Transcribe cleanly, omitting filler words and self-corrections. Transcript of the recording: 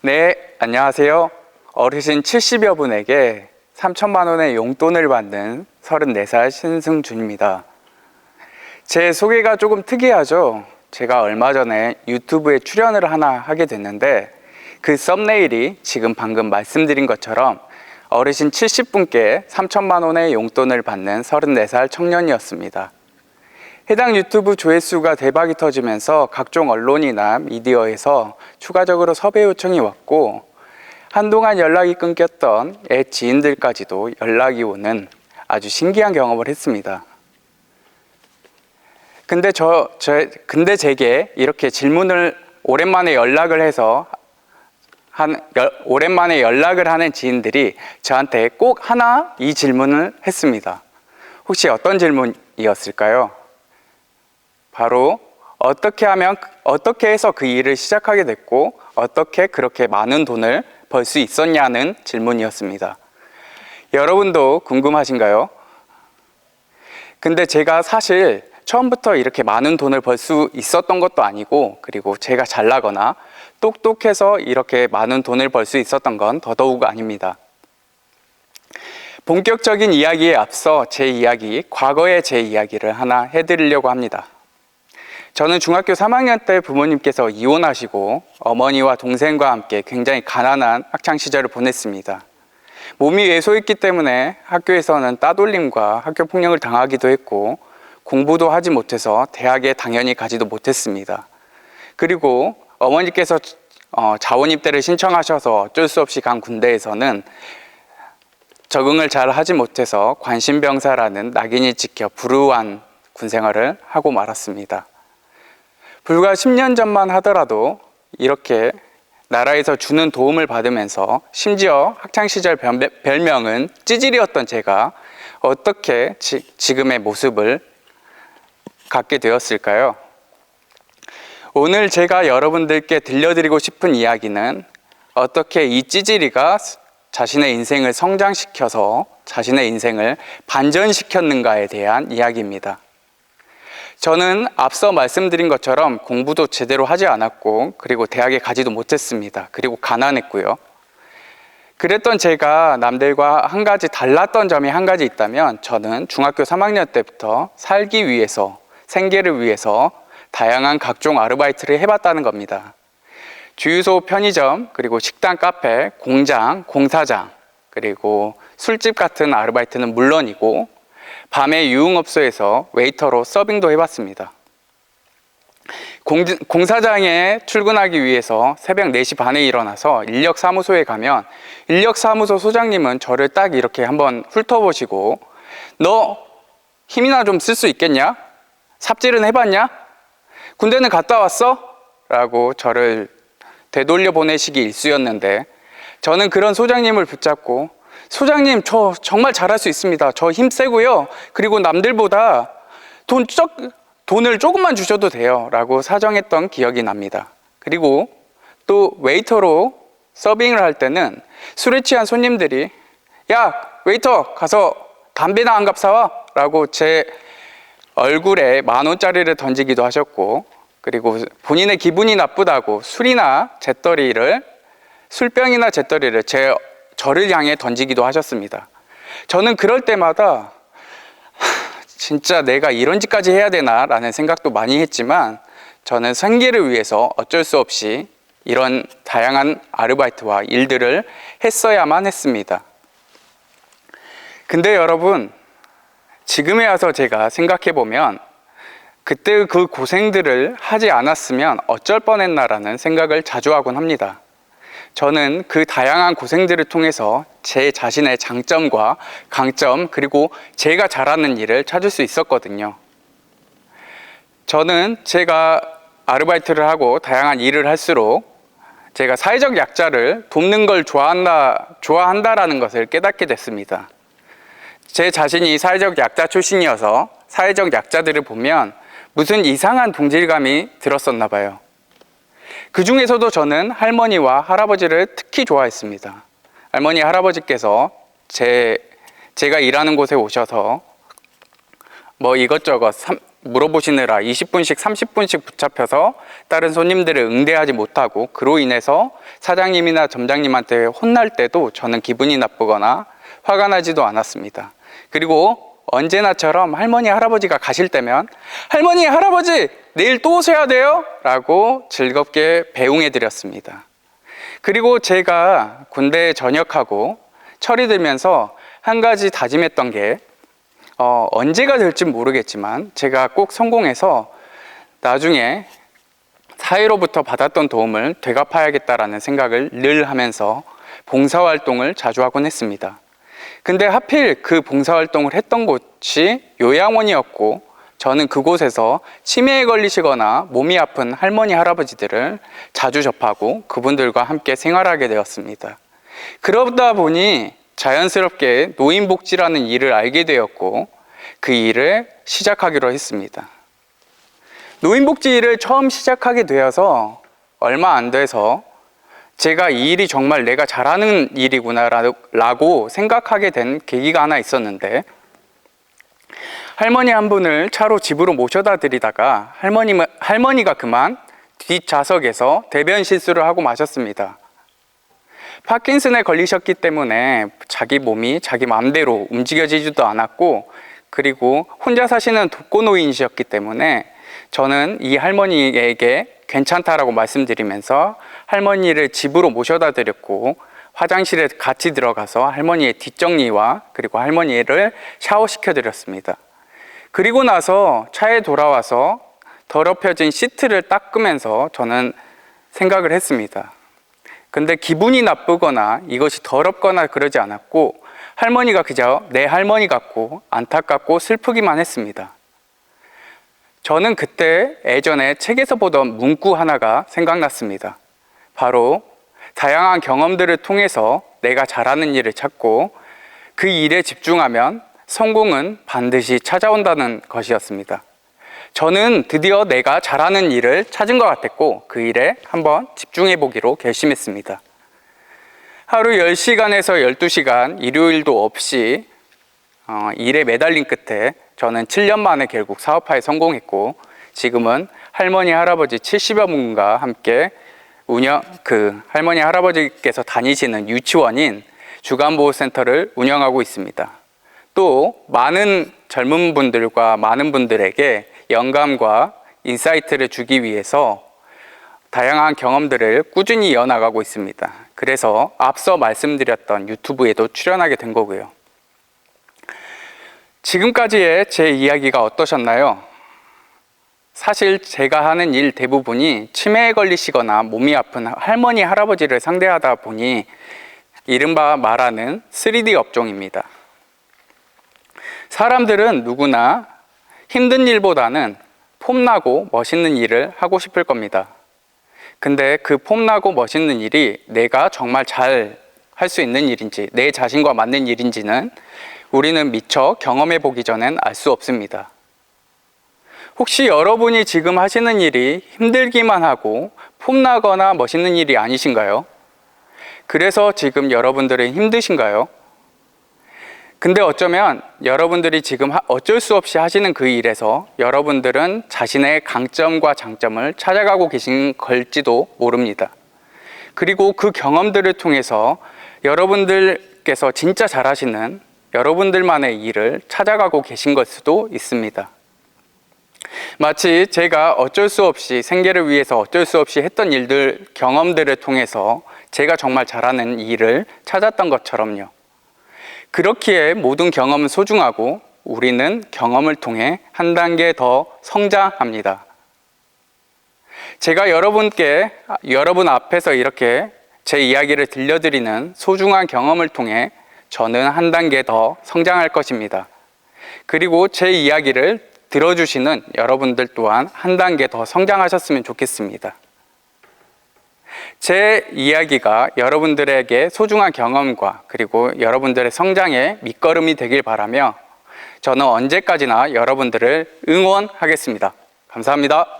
네, 안녕하세요. 어르신 70여 분에게 3천만 원의 용돈을 받는 34살 신승준입니다. 제 소개가 조금 특이하죠? 제가 얼마 전에 유튜브에 출연을 하나 하게 됐는데 그 썸네일이 지금 방금 말씀드린 것처럼 어르신 70분께 3천만 원의 용돈을 받는 34살 청년이었습니다. 해당 유튜브 조회수가 대박이 터지면서 각종 언론이나 미디어에서 추가적으로 섭외 요청이 왔고 한동안 연락이 끊겼던 애 지인들까지도 연락이 오는 아주 신기한 경험을 했습니다. 근데 제게 이렇게 질문을 오랜만에 연락을 하는 지인들이 저한테 꼭 하나 이 질문을 했습니다. 혹시 어떤 질문이었을까요? 바로 어떻게 해서 그 일을 시작하게 됐고 어떻게 그렇게 많은 돈을 벌 수 있었냐는 질문이었습니다. 여러분도 궁금하신가요? 근데 제가 사실 처음부터 이렇게 많은 돈을 벌 수 있었던 것도 아니고 그리고 제가 잘나거나 똑똑해서 이렇게 많은 돈을 벌 수 있었던 건 더더욱 아닙니다. 본격적인 이야기에 앞서 과거의 제 이야기를 하나 해드리려고 합니다. 저는 중학교 3학년 때 부모님께서 이혼하시고 어머니와 동생과 함께 굉장히 가난한 학창시절을 보냈습니다. 몸이 왜소했기 때문에 학교에서는 따돌림과 학교폭력을 당하기도 했고 공부도 하지 못해서 대학에 당연히 가지도 못했습니다. 그리고 어머니께서 자원입대를 신청하셔서 어쩔 수 없이 간 군대에서는 적응을 잘 하지 못해서 관심병사라는 낙인이 찍혀 불우한 군생활을 하고 말았습니다. 불과 10년 전만 하더라도 이렇게 나라에서 주는 도움을 받으면서 심지어 학창시절 별명은 찌질이었던 제가 어떻게 지금의 모습을 갖게 되었을까요? 오늘 제가 여러분들께 들려드리고 싶은 이야기는 어떻게 이 찌질이가 자신의 인생을 성장시켜서 자신의 인생을 반전시켰는가에 대한 이야기입니다. 저는 앞서 말씀드린 것처럼 공부도 제대로 하지 않았고 그리고 대학에 가지도 못했습니다. 그리고 가난했고요. 그랬던 제가 남들과 한 가지 달랐던 점이 한 가지 있다면 저는 중학교 3학년 때부터 살기 위해서 생계를 위해서 다양한 각종 아르바이트를 해봤다는 겁니다. 주유소, 편의점, 그리고 식당, 카페, 공장, 공사장, 그리고 술집 같은 아르바이트는 물론이고 밤에 유흥업소에서 웨이터로 서빙도 해봤습니다. 공사장에 출근하기 위해서 새벽 4시 반에 일어나서 인력사무소에 가면 인력사무소 소장님은 저를 딱 이렇게 한번 훑어보시고 너 힘이나 좀 쓸 수 있겠냐? 삽질은 해봤냐? 군대는 갔다 왔어? 라고 저를 되돌려 보내시기 일쑤였는데 저는 그런 소장님을 붙잡고 소장님, 저 정말 잘할 수 있습니다. 저 힘 세고요. 그리고 남들보다 돈을 조금만 주셔도 돼요. 라고 사정했던 기억이 납니다. 그리고 또 웨이터로 서빙을 할 때는 술에 취한 손님들이 야, 웨이터 가서 담배나 한 갑 사와. 라고 제 얼굴에 10,000원짜리를 던지기도 하셨고 그리고 본인의 기분이 나쁘다고 술병이나 잿더리를 저를 향해 던지기도 하셨습니다. 저는 그럴 때마다 진짜 내가 이런 짓까지 해야 되나 라는 생각도 많이 했지만 저는 생계를 위해서 어쩔 수 없이 이런 다양한 아르바이트와 일들을 했어야만 했습니다. 근데 여러분, 지금에 와서 제가 생각해보면 그때 그 고생들을 하지 않았으면 어쩔 뻔했나라는 생각을 자주 하곤 합니다. 저는 그 다양한 고생들을 통해서 제 자신의 장점과 강점 그리고 제가 잘하는 일을 찾을 수 있었거든요. 저는 제가 아르바이트를 하고 다양한 일을 할수록 제가 사회적 약자를 돕는 걸 좋아한다라는 것을 깨닫게 됐습니다. 제 자신이 사회적 약자 출신이어서 사회적 약자들을 보면 무슨 이상한 동질감이 들었었나 봐요. 그 중에서도 저는 할머니와 할아버지를 특히 좋아했습니다. 할머니, 할아버지께서 제가 일하는 곳에 오셔서 뭐 이것저것 물어보시느라 20분씩 30분씩 붙잡혀서 다른 손님들을 응대하지 못하고 그로 인해서 사장님이나 점장님한테 혼날 때도 저는 기분이 나쁘거나 화가 나지도 않았습니다. 그리고 언제나처럼 할머니 할아버지가 가실 때면 할머니 할아버지 내일 또 오셔야 돼요 라고 즐겁게 배웅해 드렸습니다. 그리고 제가 군대에 전역하고 철이 들면서 한 가지 다짐했던 게 언제가 될지 모르겠지만 제가 꼭 성공해서 나중에 사회로부터 받았던 도움을 되갚아야겠다라는 생각을 늘 하면서 봉사활동을 자주 하곤 했습니다. 근데 하필 그 봉사활동을 했던 곳이 요양원이었고 저는 그곳에서 치매에 걸리시거나 몸이 아픈 할머니 할아버지들을 자주 접하고 그분들과 함께 생활하게 되었습니다. 그러다 보니 자연스럽게 노인복지라는 일을 알게 되었고 그 일을 시작하기로 했습니다. 노인복지 일을 처음 시작하게 되어서 얼마 안 돼서 제가 이 일이 정말 내가 잘하는 일이구나 라고 생각하게 된 계기가 하나 있었는데, 할머니 한 분을 차로 집으로 모셔다 드리다가 할머니가 그만 뒷좌석에서 대변 실수를 하고 마셨습니다. 파킨슨에 걸리셨기 때문에 자기 몸이 자기 마음대로 움직여지지도 않았고, 그리고 혼자 사시는 독거노인이셨기 때문에 저는 이 할머니에게 괜찮다라고 말씀드리면서 할머니를 집으로 모셔다 드렸고 화장실에 같이 들어가서 할머니의 뒷정리와 그리고 할머니를 샤워시켜 드렸습니다. 그리고 나서 차에 돌아와서 더럽혀진 시트를 닦으면서 저는 생각을 했습니다. 근데 기분이 나쁘거나 이것이 더럽거나 그러지 않았고 할머니가 그저 내 할머니 같고 안타깝고 슬프기만 했습니다. 저는 그때 예전에 책에서 보던 문구 하나가 생각났습니다. 바로 다양한 경험들을 통해서 내가 잘하는 일을 찾고 그 일에 집중하면 성공은 반드시 찾아온다는 것이었습니다. 저는 드디어 내가 잘하는 일을 찾은 것 같았고 그 일에 한번 집중해 보기로 결심했습니다. 하루 10시간에서 12시간 일요일도 없이 일에 매달린 끝에 저는 7년 만에 결국 사업화에 성공했고 지금은 할머니 할아버지 70여 분과 함께 할머니 할아버지께서 다니시는 유치원인 주간보호센터를 운영하고 있습니다. 또 많은 젊은 분들과 많은 분들에게 영감과 인사이트를 주기 위해서 다양한 경험들을 꾸준히 이어나가고 있습니다. 그래서 앞서 말씀드렸던 유튜브에도 출연하게 된 거고요. 지금까지의 제 이야기가 어떠셨나요? 사실 제가 하는 일 대부분이 치매에 걸리시거나 몸이 아픈 할머니, 할아버지를 상대하다 보니 이른바 말하는 3D 업종입니다. 사람들은 누구나 힘든 일보다는 폼나고 멋있는 일을 하고 싶을 겁니다. 근데 그 폼나고 멋있는 일이 내가 정말 잘 할 수 있는 일인지 내 자신과 맞는 일인지는 우리는 미처 경험해 보기 전엔 알 수 없습니다. 혹시 여러분이 지금 하시는 일이 힘들기만 하고 폼나거나 멋있는 일이 아니신가요? 그래서 지금 여러분들은 힘드신가요? 근데 어쩌면 여러분들이 지금 어쩔 수 없이 하시는 그 일에서 여러분들은 자신의 강점과 장점을 찾아가고 계신 걸지도 모릅니다. 그리고 그 경험들을 통해서 여러분들께서 진짜 잘하시는 여러분들만의 일을 찾아가고 계신 걸 수도 있습니다. 마치 제가 어쩔 수 없이 생계를 위해서 어쩔 수 없이 했던 일들, 경험들을 통해서 제가 정말 잘하는 일을 찾았던 것처럼요. 그렇기에 모든 경험은 소중하고 우리는 경험을 통해 한 단계 더 성장합니다. 제가 여러분 앞에서 이렇게 제 이야기를 들려드리는 소중한 경험을 통해 저는 한 단계 더 성장할 것입니다. 그리고 제 이야기를 들어주시는 여러분들 또한 한 단계 더 성장하셨으면 좋겠습니다. 제 이야기가 여러분들에게 소중한 경험과 그리고 여러분들의 성장의 밑거름이 되길 바라며 저는 언제까지나 여러분들을 응원하겠습니다. 감사합니다.